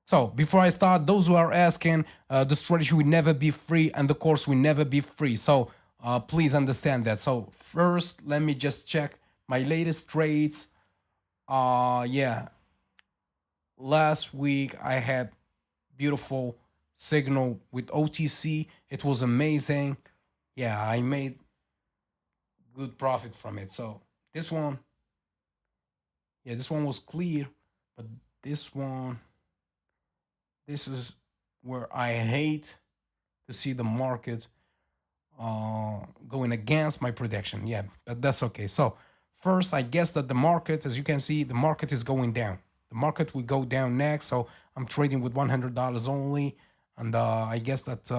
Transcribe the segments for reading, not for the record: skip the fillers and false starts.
So before I start, those who are asking, the strategy will never be free and the course will never be free. So please understand that. So first, let me just check my latest trades. Yeah, last week I had beautiful signal with OTC. It was amazing. Yeah, I made good profit from it. So this one, yeah, this one was clear, but this one, this is where I hate to see the market going against my prediction. Yeah, but that's okay. So first, I guess that the market, as you can see, the market is going down. The market will go down next. So I'm trading with $100 only, and I guess that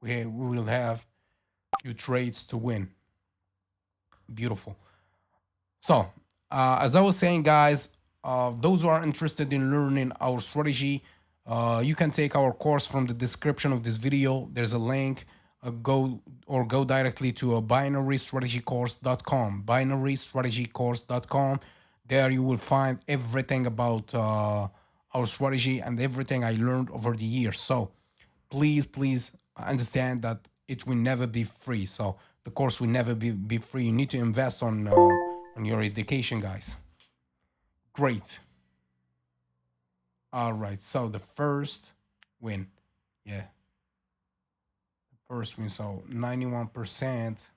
we will have few trades to win. Beautiful. So as I was saying, guys, those who are interested in learning our strategy, you can take our course from the description of this video. There's a link. Go directly to binarystrategycourse.com. Binarystrategycourse.com. There you will find everything about our strategy and everything I learned over the years. So please understand that it will never be free. So the course will never be free. You need to invest on your education, guys. Great. All right. So the first win. Yeah. First win. So 91%.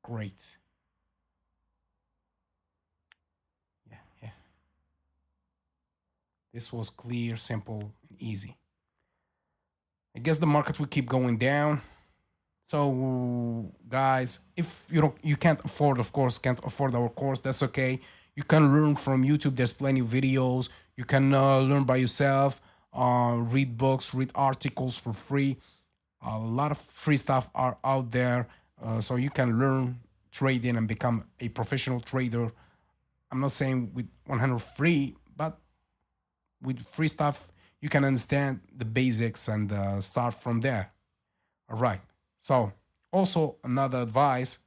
Great. Yeah. Yeah. This was clear, simple, and easy. I guess the market will keep going down. So guys, if you can't afford, of course, can't afford our course, that's okay. You can learn from YouTube. There's plenty of videos. You can learn by yourself, read books, read articles for free. A lot of free stuff are out there. So you can learn trading and become a professional trader. I'm not saying with 100 free, but with free stuff, you can understand the basics and start from there. All right. So also another advice,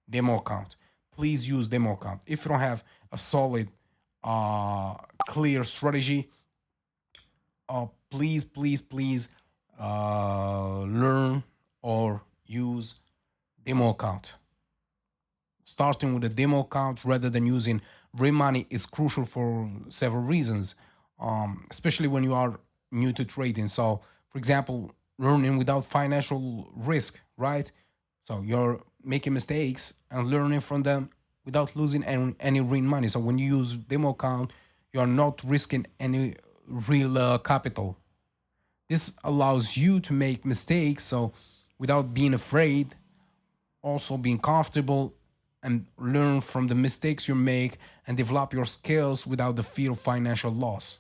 demo account. Please use demo account. If you don't have a solid, clear strategy, please learn or use demo account. Starting with a demo account rather than using real money is crucial for several reasons, especially when you are new to trading. So, for example, learning without financial risk, right? So you're making mistakes and learning from them without losing any real money. So when you use demo account, you are not risking any real capital. This allows you to make mistakes, so without being afraid, also being comfortable and learn from the mistakes you make and develop your skills without the fear of financial loss.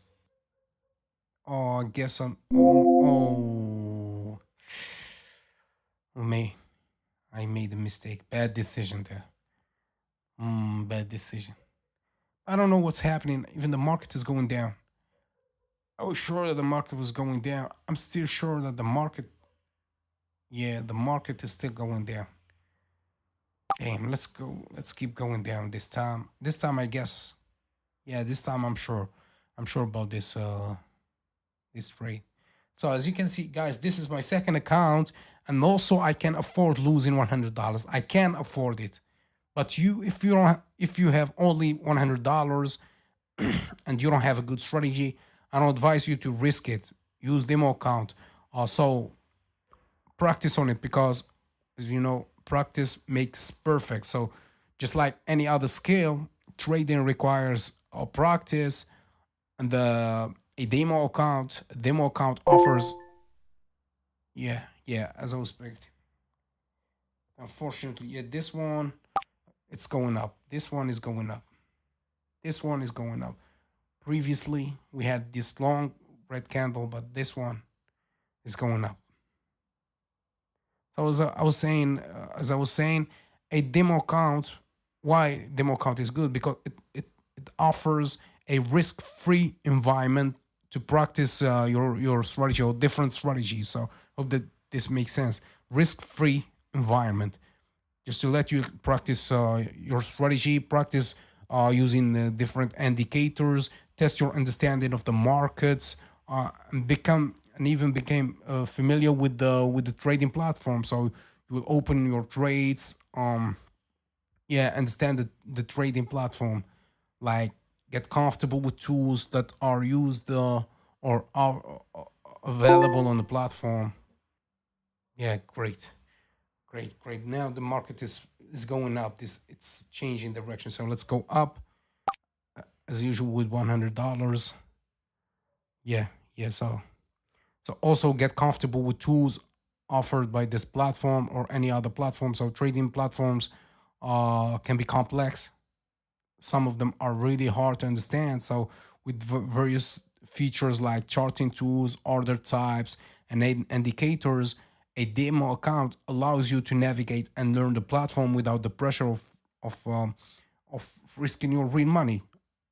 Oh, I guess oh, I made a mistake. Bad decision there. Bad decision. I don't know what's happening. Even the market is going down. I was sure that the market was going down. I'm still sure that the market, yeah, the market is still going down. Damn, let's go. Let's keep going down this time. This time, I guess. Yeah, this time I'm sure. I'm sure about this trade. So as you can see, guys, this is my second account, and also I can afford losing $100. I can afford it. But if you have only $100 and you don't have a good strategy, I don't advise you to risk it. Use demo account. Also, practice on it because, as you know, practice makes perfect. So, just like any other skill, trading requires a practice, and a demo account offers. Yeah, as I was expecting. Unfortunately, yeah, this one it's going up. This one is going up. This one is going up. Previously, we had this long red candle, but this one is going up. So as I was saying, a demo account. Why demo account is good? Because it offers a risk-free environment to practice your strategy or different strategies. So hope that this makes sense. Risk-free environment, just to let you practice your strategy, practice using different indicators test your understanding of the markets, and even became familiar with the trading platform. So you will open your trades. Yeah, understand the trading platform, like get comfortable with tools that are used or are available on the platform. Yeah, great, great, great. Now the market is going up. This it's changing direction. So let's go up as usual with $100. Yeah, yeah. So also get comfortable with tools offered by this platform or any other platform. So trading platforms can be complex. Some of them are really hard to understand. So with various features like charting tools, order types, and indicators, a demo account allows you to navigate and learn the platform without the pressure of risking your real money.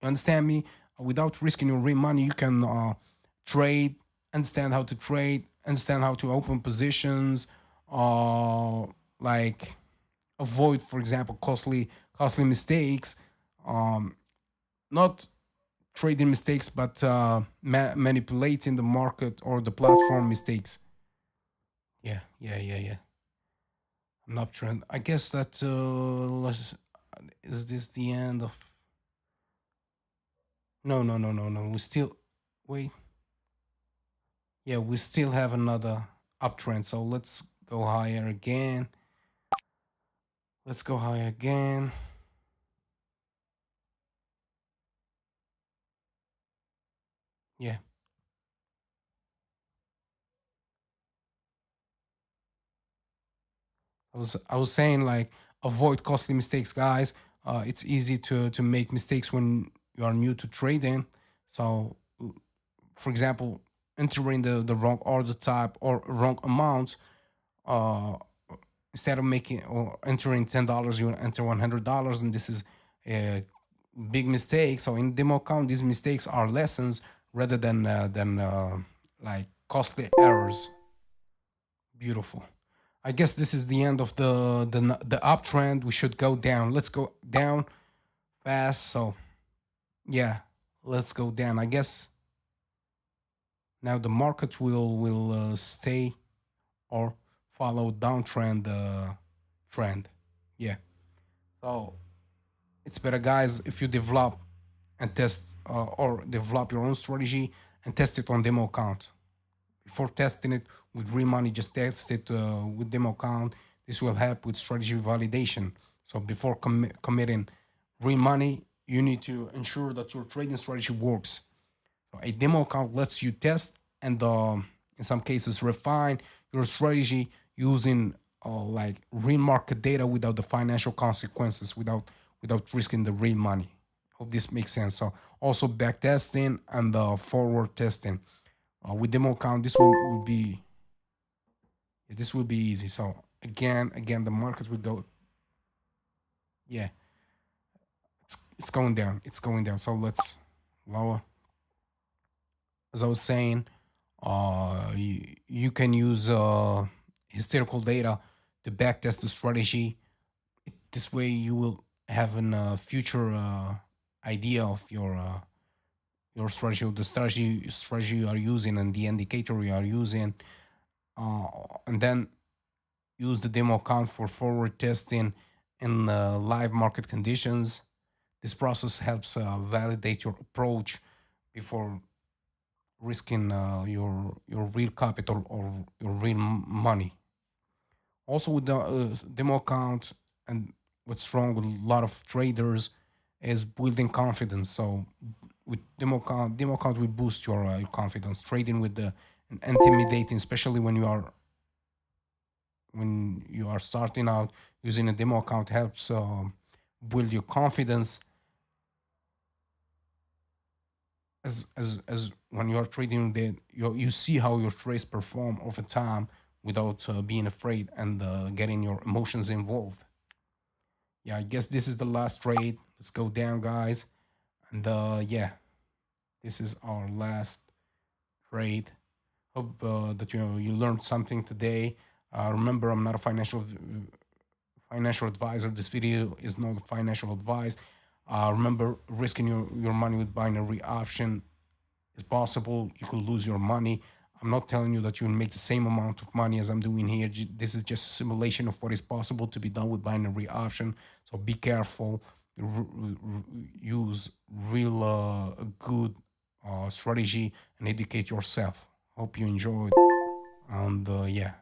You understand me? Without risking your real money, you can trade, understand how to trade, understand how to open positions, like avoid, for example, costly mistakes, not trading mistakes, but manipulating the market or the platform mistakes. Yeah, yeah, yeah, yeah. An uptrend. I guess that is this the end of? No, no, no, no, no. We still wait. Yeah, we still have another uptrend. So let's go higher again. Let's go higher again. Yeah, I was saying like avoid costly mistakes, guys. It's easy to make mistakes when you are new to trading. So, for example, entering the wrong order type or wrong amount, uh, instead of making or entering $10, you enter $100, and this is a big mistake. So in demo account, these mistakes are lessons rather than like costly errors. Beautiful. I guess this is the end of the uptrend. We should go down. Let's go down fast. So yeah, let's go down. I guess now the market will stay or follow downtrend trend. Yeah. So it's better, guys, if you develop and test or develop your own strategy and test it on demo account. Before testing it with real money, just test it with demo account. This will help with strategy validation. So before committing real money, you need to ensure that your trading strategy works. So a demo account lets you test and in some cases refine your strategy using like real market data without the financial consequences, without risking the real money. Hope this makes sense. So also back testing and forward testing. With demo account, this will be easy. So again, the market will go. Yeah, it's going down. It's going down. So let's lower. As I was saying, you can use historical data to backtest the strategy. This way, you will have a future idea of your strategy, the strategy you are using, and the indicator you are using, and then use the demo account for forward testing in live market conditions. This process helps validate your approach before risking your real capital or your real money. Also, with the demo account, and what's wrong with a lot of traders is building confidence. So, with demo account will boost your confidence. Trading with the intimidating, especially when you are starting out, using a demo account helps build your confidence as when you are trading that you see how your trades perform over time without being afraid and getting your emotions involved. Yeah, I guess this is the last trade. Let's go down, guys. And yeah, this is our last trade. Hope that you learned something today. Remember, I'm not a financial advisor. This video is not financial advice. Remember, risking your money with binary option is possible. You could lose your money. I'm not telling you that you'll make the same amount of money as I'm doing here. This is just a simulation of what is possible to be done with binary option. So be careful. Use real good strategy and educate yourself. Hope you enjoyed. And yeah.